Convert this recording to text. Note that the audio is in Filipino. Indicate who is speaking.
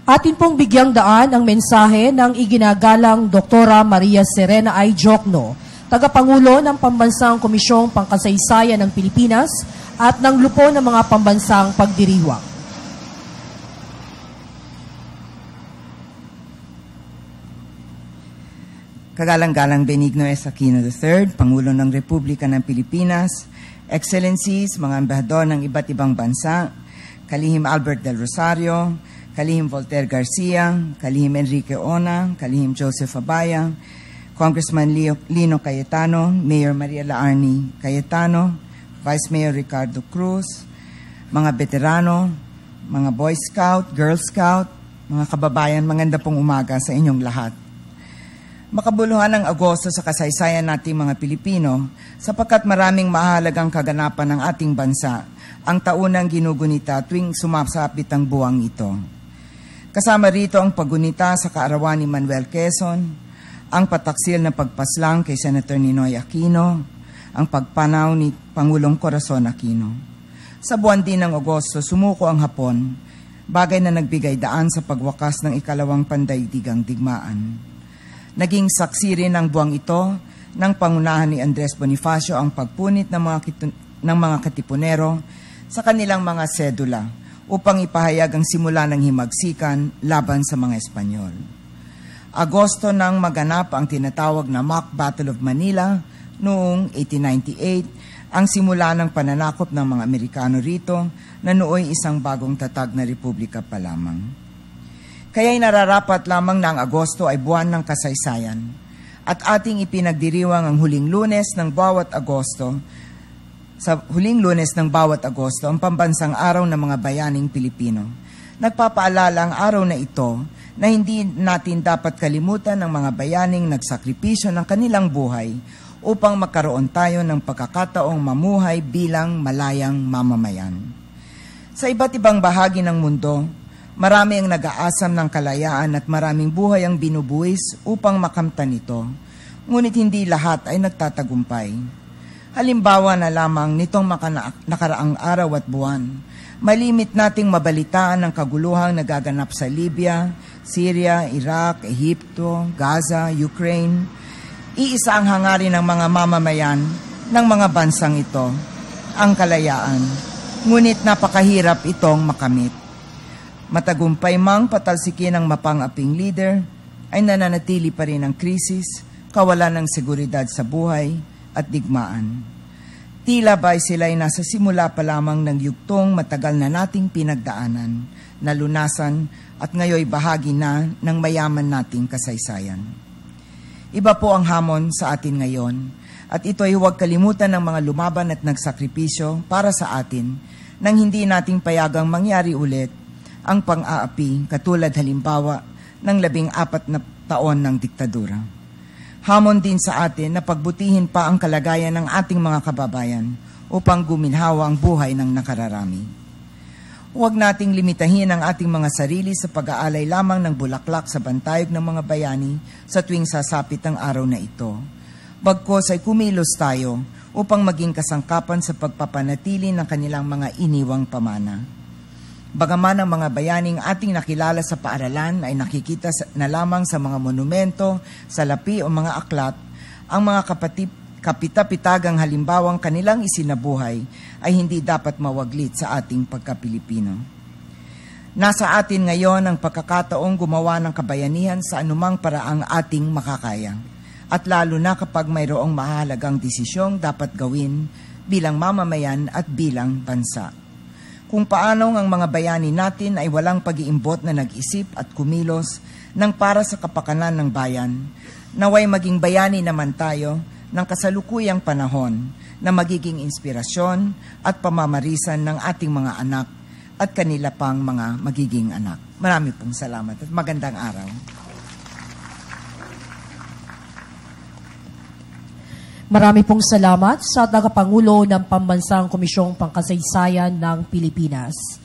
Speaker 1: Atin pong bigyang daan ang mensahe ng iginagalang Doktora Maria Serena I. Jokno, tagapangulo ng Pambansang Komisyong Pangkasaysayan ng Pilipinas at ng Lupon ng mga Pambansang Pagdiriwang.
Speaker 2: Kagalang-galang Benigno S. Aquino III, Pangulo ng Republika ng Pilipinas, Excellencies, mga embahador ng iba't ibang bansa, Kalihim Albert del Rosario, Kalihim Voltaire Garcia, Kalihim Enrique Ona, Kalihim Joseph Abaya, Congressman Lino Cayetano, Mayor Maria Laarni Cayetano, Vice Mayor Ricardo Cruz, mga veterano, mga Boy Scout, Girl Scout, mga kababayan, maganda pong umaga sa inyong lahat. Makabuluhan ng Agosto sa kasaysayan nating mga Pilipino sapagkat maraming mahalagang kaganapan ng ating bansa ang taunang ginugunita tuwing sumasapit ang buwang ito. Kasama rito ang paggunita sa kaarawan ni Manuel Quezon, ang pataksil na pagpaslang kay Senator Ninoy Aquino, ang pagpanaw ni Pangulong Corazon Aquino. Sa buwan din ng Agosto, sumuko ang Hapon, bagay na nagbigay daan sa pagwakas ng ikalawang pandaigdigang digmaan. Naging saksi rin ng buwang ito ng pangunahan ni Andres Bonifacio ang pagpunit ng mga katipunero sa kanilang mga sedula upang ipahayag ang simula ng himagsikan laban sa mga Espanyol. Agosto nang maganap ang tinatawag na Mock Battle of Manila noong 1898, ang simula ng pananakop ng mga Amerikano rito na nooy isang bagong tatag na republika pa lamang. Kaya'y nararapat lamang na ang Agosto ay buwan ng kasaysayan at ating ipinagdiriwang ang huling Lunes ng bawat Agosto. Sa huling Lunes ng bawat Agosto, ang pambansang araw ng mga bayaning Pilipino. Nagpapaalala ang araw na ito na hindi natin dapat kalimutan ng mga bayaning nagsakripisyo ng kanilang buhay upang magkaroon tayo ng pagkakataong mamuhay bilang malayang mamamayan. Sa iba't ibang bahagi ng mundo, marami ang nag-aasam ng kalayaan at maraming buhay ang binubuwis upang makamtan ito, ngunit hindi lahat ay nagtatagumpay. Halimbawa na lamang nitong nakaraang araw at buwan, malimit nating mabalitaan ang kaguluhang nagaganap sa Libya, Syria, Iraq, Ehipto, Gaza, Ukraine. Iisa ang hangarin ng mga mamamayan ng mga bansang ito, ang kalayaan, ngunit napakahirap itong makamit. Matagumpay mang patalsikin ng mapang-aping leader, ay nananatili pa rin ang krisis, kawalan ng seguridad sa buhay, at digmaan. Tila ba'y sila'y nasa simula pa lamang ng yugtong matagal na nating pinagdaanan, nalunasan at ngayoy bahagi na ng mayaman nating kasaysayan. Iba po ang hamon sa atin ngayon at ito'y huwag kalimutan ng mga lumaban at nagsakripisyo para sa atin nang hindi nating payagang mangyari ulit ang pang-aapi katulad halimbawa ng 14 na taon ng diktadura. Hamon din sa atin na pagbutihin pa ang kalagayan ng ating mga kababayan upang guminhawa ang buhay ng nakararami. Huwag nating limitahin ang ating mga sarili sa pag-aalay lamang ng bulaklak sa bantayog ng mga bayani sa tuwing sasapit ang araw na ito. Bagkus ay kumilos tayo upang maging kasangkapan sa pagpapanatili ng kanilang mga iniwang pamana. Bagaman ang mga bayaning ating nakilala sa paaralan ay nakikita na lamang sa mga monumento, salapi o mga aklat, ang mga kapita-pitagang halimbawang kanilang isinabuhay ay hindi dapat mawaglit sa ating pagka-Pilipino. Nasa atin ngayon ang pagkakataong gumawa ng kabayanihan sa anumang paraang ating makakaya, at lalo na kapag mayroong mahalagang desisyong dapat gawin bilang mamamayan at bilang bansa. Kung paano ang mga bayani natin ay walang pag-iimbot na nag-isip at kumilos ng para sa kapakanan ng bayan, naway maging bayani naman tayo ng kasalukuyang panahon na magiging inspirasyon at pamamarisan ng ating mga anak at kanila pang mga magiging anak. Marami pong salamat at magandang araw.
Speaker 1: Marami pong salamat sa tagapangulo ng Pambansang Komisyong Pangkasaysayan ng Pilipinas.